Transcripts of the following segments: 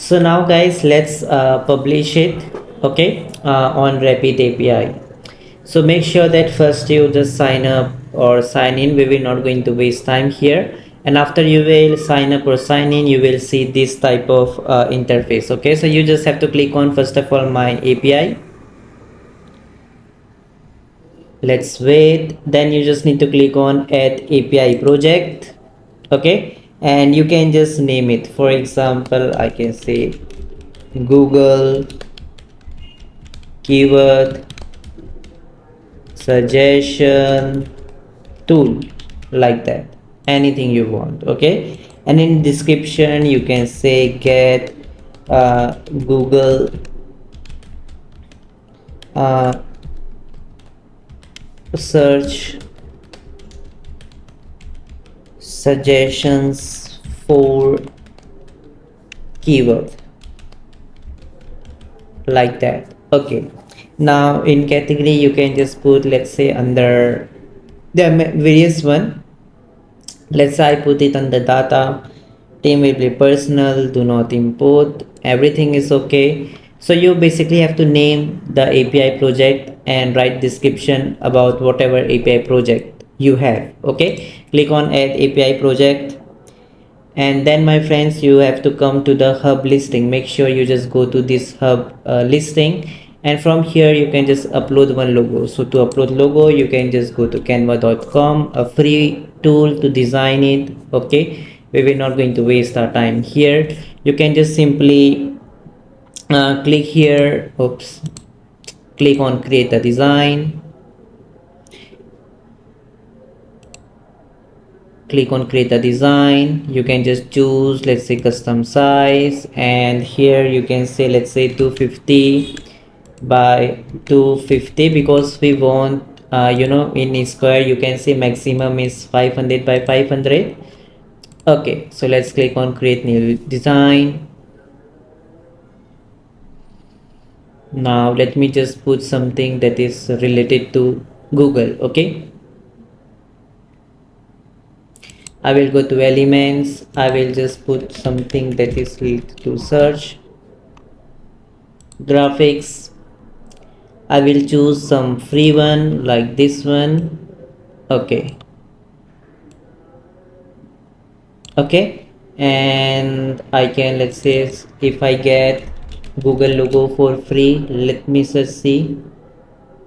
So now guys, let's publish it, okay, on Rapid API. So make sure that first you just sign up or sign in. We will not going to waste time here, and after you will sign up or sign in, you will see this type of interface. Okay, so you just have to click on first of all my API. Let's wait. Then you just need to click on add API project. Okay, and you can just name it. For example, I can say Google keyword suggestion tool, like that, anything you want. Okay, and in description you can say get Google search suggestions for keyword, like that. Okay, now in category you can just put, let's say, under there are various one. Let's say I put it under data, team will be personal, do not import, everything is okay. So you basically have to name the API project and write description about whatever API project you have. Okay, click on add API project, and then my friends, you have to come to the hub listing. Make sure you just go to this hub listing, and from here you can just upload one logo. So to upload logo, you can just go to canva.com, a free tool to design it. Okay, we will not going to waste our time here. You can just simply click here, click on create a design, click on create a design. You can just choose, let's say, custom size, and here you can say, let's say 250 by 250, because we want in square you can say maximum is 500 by 500. Okay, so let's click on create new design. Now let me just put something that is related to Google. Okay, I will go to elements. I will just put something that is related to search, graphics. I will choose some free one like this one. Okay, and I can, let's say, if I get Google logo for free, let me just see.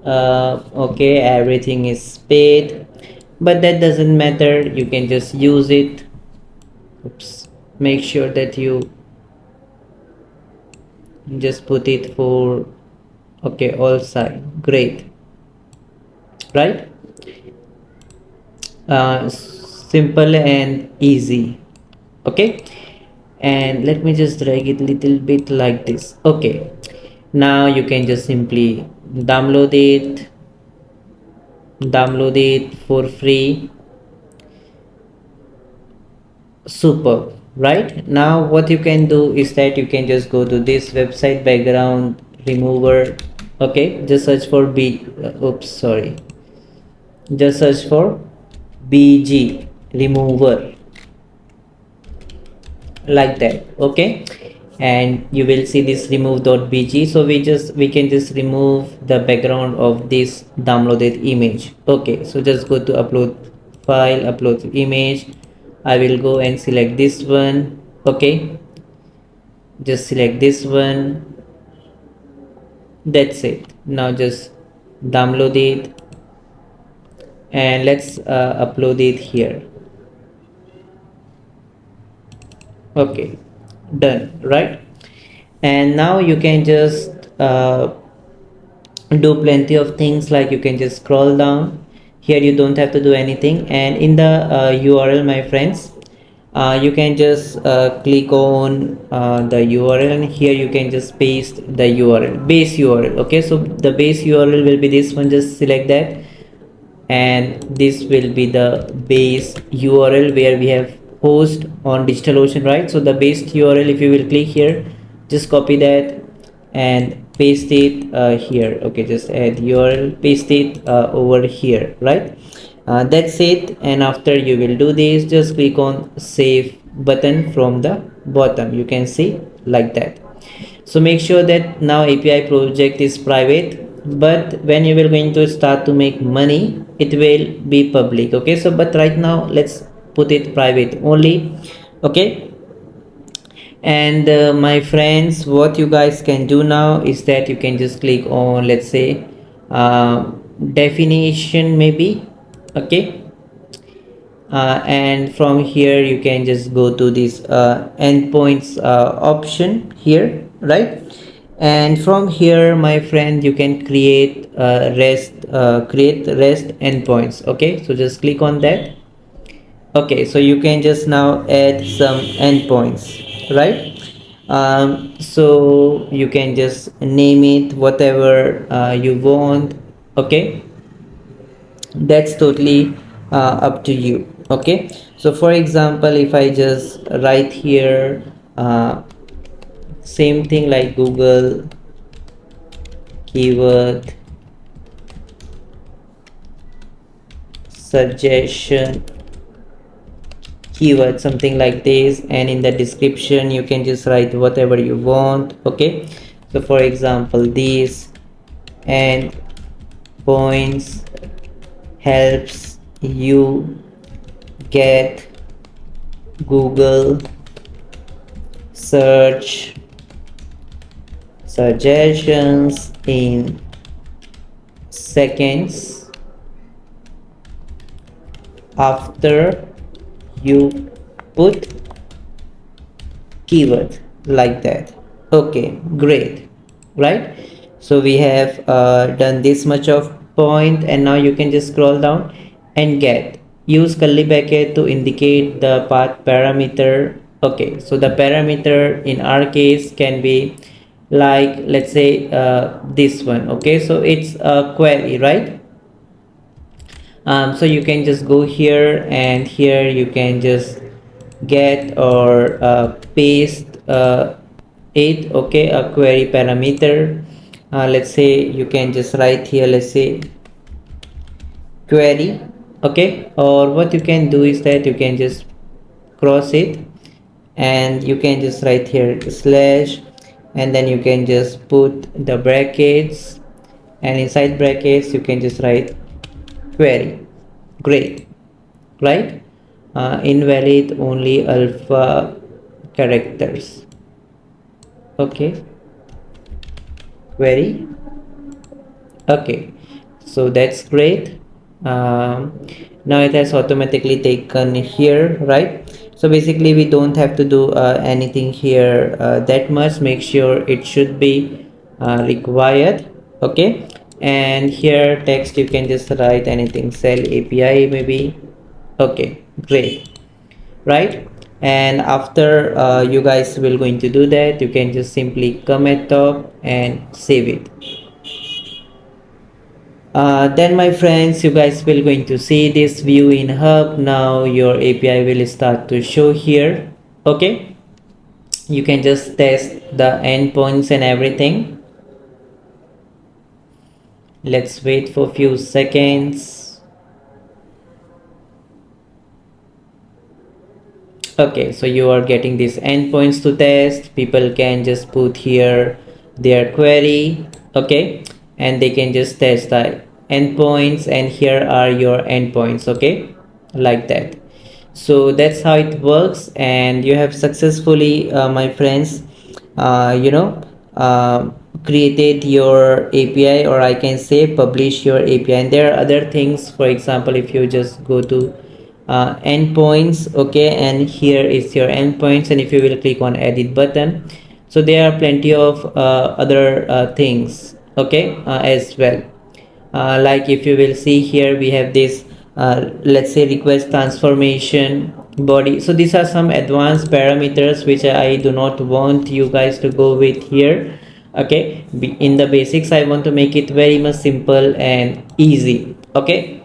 Okay, everything is paid, but that doesn't matter, you can just use it. Make sure that you just put it for okay all side. Great, right? Simple and easy. Okay, and let me just drag it a little bit like this. Okay, now you can just simply download it for free. Super, right? Now what you can do is that you can just go to this website, background remover. Okay, just search for just search for BG remover, like that. Okay, and you will see this remove.bg. so we can just remove the background of this downloaded image. Okay, so just go to upload file, upload image. I will go and select this one. Okay, just select this one. That's it. Now just download it and let's upload it here. Okay, done, right? And now you can just do plenty of things, like you can just scroll down here. You don't have to do anything, and in the URL, my friends, you can just click on the URL, and here you can just paste the URL, base URL. Okay, so the base URL will be this one. Just select that, and this will be the base URL where we have host on DigitalOcean, right? So the base URL, if you will click here, just copy that and paste it here. Okay, just add URL, paste it over here, right? That's it. And after you will do this, just click on save button from the bottom. You can see like that. So make sure that now API project is private, but when you will going to start to make money, it will be public. Okay, so but right now let's put it private only. Okay, and my friends, what you guys can do now is that you can just click on, let's say, definition maybe. Okay, and from here you can just go to this endpoints option here, right? And from here, my friend, you can create rest endpoints. Okay, so just click on that. Okay, so you can just now add some endpoints, right? So you can just name it whatever you want. Okay, that's totally up to you. Okay, so for example, if I just write here same thing like Google keyword suggestion keyword, something like this, and in the description you can just write whatever you want. Okay, so for example, this and points helps you get Google search suggestions in seconds after you put keyword, like that. Okay, great, right? So we have done this much of point, and now you can just scroll down and get use curly bracket to indicate the path parameter. Okay, so the parameter in our case can be like, let's say, this one. Okay, so it's a query, right? So you can just go here, and here you can just get or paste it. Okay, a query parameter. Let's say you can just write here, let's say, query. Okay, or what you can do is that you can just cross it, and you can just write here slash, and then you can just put the brackets, and inside brackets you can just write query. Great, right? Invalid only alpha characters. Okay, query. Okay, so that's great. Now it has automatically taken here, right? So basically we don't have to do anything here that much. Make sure it should be required. Okay, and here text you can just write anything, sell API maybe. Okay, great, right? And after you guys will going to do that, you can just simply come at top and save it. Then my friends, you guys will going to see this view in hub. Now your API will start to show here. Okay, you can just test the endpoints and everything. Let's wait for a few seconds. Okay, so you are getting these endpoints to test. People can just put here their query. Okay, and they can just test the endpoints, and here are your endpoints. Okay, like that. So that's how it works, and you have successfully my friends created your API, or I can say publish your API. And there are other things. For example, if you just go to endpoints, okay, and here is your endpoints, and if you will click on edit button, so there are plenty of other things, okay, as well. Like if you will see here, we have this let's say request transformation body. So these are some advanced parameters which I do not want you guys to go with here. Okay, in the basics I want to make it very much simple and easy. Okay,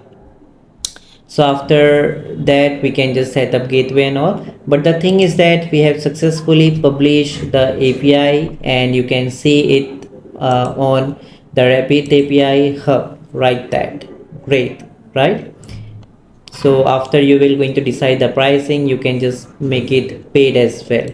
so after that we can just set up gateway and all, but the thing is that we have successfully published the API, and you can see it on the RapidAPI hub, right? That great, right? So after you will going to decide the pricing, you can just make it paid as well.